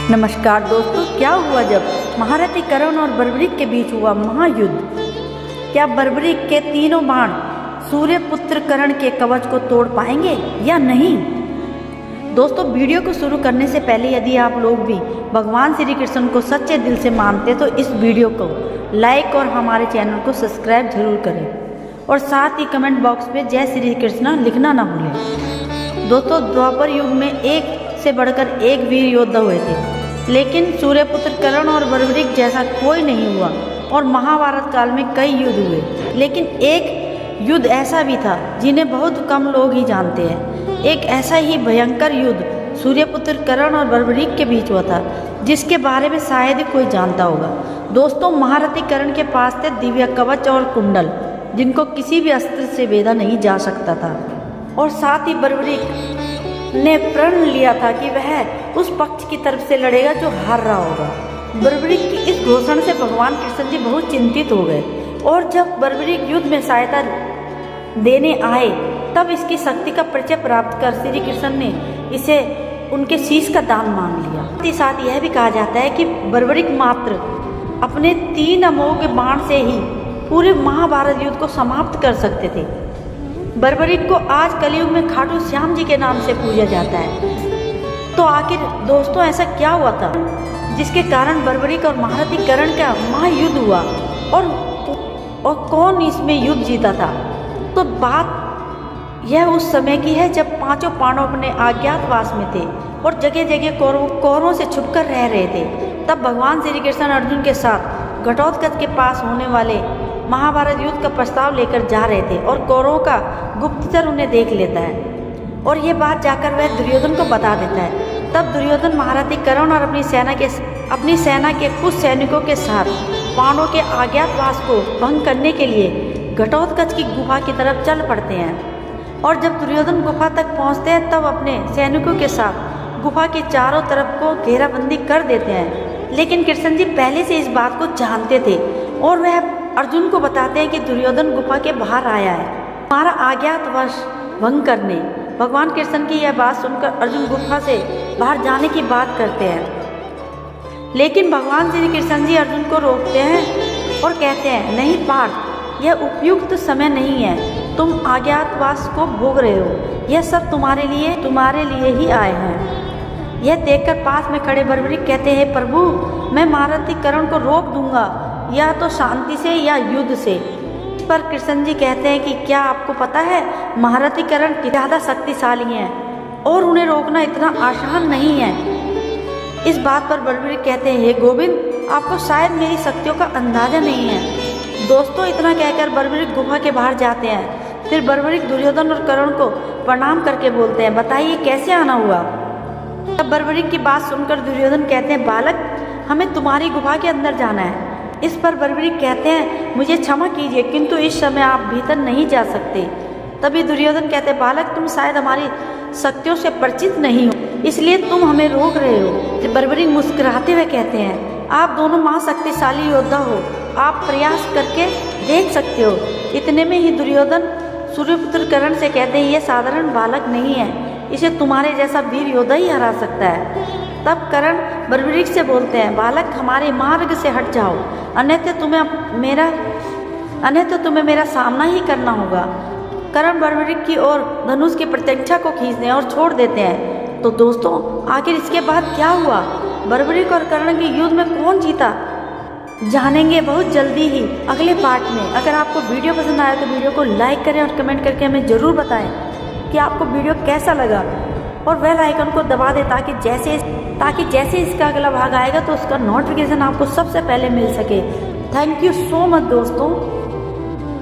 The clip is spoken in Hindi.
नमस्कार दोस्तों, क्या हुआ जब महारथी कर्ण और बर्बरीक के बीच हुआ महायुद्ध? क्या बर्बरीक के तीनों बाण सूर्यपुत्र कर्ण के कवच को तोड़ पाएंगे या नहीं? दोस्तों, वीडियो को शुरू करने से पहले यदि आप लोग भी भगवान श्री कृष्ण को सच्चे दिल से मानते तो इस वीडियो को लाइक और हमारे चैनल को सब्सक्राइब जरूर करें और साथ ही कमेंट बॉक्स में जय श्री कृष्ण लिखना ना भूलें। दोस्तों, द्वापर युग में एक से बढ़कर एक वीर योद्धा हुए थे, लेकिन सूर्यपुत्र कर्ण और बर्बरीक जैसा कोई नहीं हुआ। और महाभारत काल में कई युद्ध हुए, लेकिन एक युद्ध ऐसा भी था जिन्हें बहुत कम लोग ही जानते हैं। एक ऐसा ही भयंकर युद्ध सूर्यपुत्र कर्ण और बर्बरीक के बीच हुआ था, जिसके बारे में शायद ही कोई जानता होगा। दोस्तों, महारथी कर्ण के पास थे दिव्य कवच और कुंडल, जिनको किसी भी अस्त्र से भेदा नहीं जा सकता था। और साथ ही बर्बरीक ने प्रण लिया था कि वह उस पक्ष की तरफ से लड़ेगा जो हार रहा होगा। बर्बरीक की इस घोषणा से भगवान कृष्ण जी बहुत चिंतित हो गए, और जब बर्बरीक युद्ध में सहायता देने आए तब इसकी शक्ति का परिचय प्राप्त कर श्री कृष्ण ने इसे उनके शीश का दान मांग लिया। साथ यह भी कहा जाता है कि बर्बरीक मात्र अपने 3 अमोघ बाण से ही पूरे महाभारत युद्ध को समाप्त कर सकते थे। बर्बरीक को आज कलयुग में खाटू श्याम जी के नाम से पूजा जाता है। तो आखिर दोस्तों ऐसा क्या हुआ था जिसके कारण बर्बरीक और महारथी कर्ण का महायुद्ध हुआ, और कौन इसमें युद्ध जीता था? तो बात यह उस समय की है जब 5 पांडव अपने अज्ञातवास में थे और जगह जगह कौरवों से छुपकर रह रहे थे। तब भगवान श्री कृष्ण अर्जुन के साथ घटोत्कच के पास होने वाले महाभारत युद्ध का प्रस्ताव लेकर जा रहे थे, और कौरवों का गुप्तचर उन्हें देख लेता है और ये बात जाकर वह दुर्योधन को बता देता है। तब दुर्योधन महारथी कर्ण और अपनी सेना के कुछ सैनिकों के साथ पांडवों के अज्ञातवास को भंग करने के लिए घटोत्कच की गुफा की तरफ चल पड़ते हैं। और जब दुर्योधन गुफा तक पहुंचते हैं तब अपने सैनिकों के साथ गुफा के चारों तरफ को घेराबंदी कर देते हैं। लेकिन कृष्ण जी पहले से इस बात को जानते थे और वह अर्जुन को बताते हैं कि दुर्योधन गुफा के बाहर आया है हमारा अज्ञातवास भंग करने। भगवान कृष्ण की यह बात सुनकर अर्जुन गुफा से बाहर जाने की बात करते हैं, लेकिन भगवान श्री कृष्ण जी अर्जुन को रोकते हैं और कहते हैं, नहीं पार्थ, यह उपयुक्त समय नहीं है, तुम अज्ञातवास को भोग रहे हो, यह सब तुम्हारे लिए ही आए हैं। यह देखकर पास में खड़े बर्बरीक कहते हैं, प्रभु, मैं महारथी कर्ण को रोक दूंगा, या तो शांति से या युद्ध से। इस पर कृष्ण जी कहते हैं कि क्या आपको पता है महारथी कर्ण ज़्यादा शक्तिशाली हैं और उन्हें रोकना इतना आसान नहीं है। इस बात पर बर्बरीक कहते हैं, हे गोविंद, आपको शायद मेरी शक्तियों का अंदाजा नहीं है। दोस्तों, इतना कहकर बर्बरीक गुफा के बाहर जाते हैं। फिर बर्बरीक दुर्योधन और कर्ण को प्रणाम करके बोलते हैं, बताइए कैसे आना हुआ? तब बर्बरीक की बात सुनकर दुर्योधन कहते हैं, बालक, हमें तुम्हारी गुफा के अंदर जाना है। इस पर बर्बरीक कहते हैं, मुझे क्षमा कीजिए, किंतु इस समय आप भीतर नहीं जा सकते। तभी दुर्योधन कहते हैं, बालक, तुम शायद हमारी शक्तियों से परिचित नहीं हो, इसलिए तुम हमें रोक रहे हो। बर्बरीक मुस्कुराते हुए कहते हैं, आप दोनों महाशक्तिशाली योद्धा हो, आप प्रयास करके देख सकते हो। इतने में ही दुर्योधन सूर्यपुत्र कर्ण से कहते हैं, यह साधारण बालक नहीं है, इसे तुम्हारे जैसा वीर योद्धा ही हरा सकता है। तब कर्ण बर्बरीक से बोलते हैं, बालक, हमारे मार्ग से हट जाओ, अन्यथा तुम्हें मेरा सामना ही करना होगा। कर्ण बर्बरीक की ओर धनुष की प्रत्यक्षा को खींचते हैं और छोड़ देते हैं। तो दोस्तों, आखिर इसके बाद क्या हुआ? बर्बरीक और कर्ण के युद्ध में कौन जीता, जानेंगे बहुत जल्दी ही अगले पार्ट में। अगर आपको वीडियो पसंद आया तो वीडियो को लाइक करें और कमेंट करके हमें ज़रूर बताएं कि आपको वीडियो कैसा लगा, और बेल आइकन को दबा दें ताकि जैसे इसका अगला भाग आएगा तो उसका नोटिफिकेशन आपको सबसे पहले मिल सके। थैंक यू सो मच दोस्तों।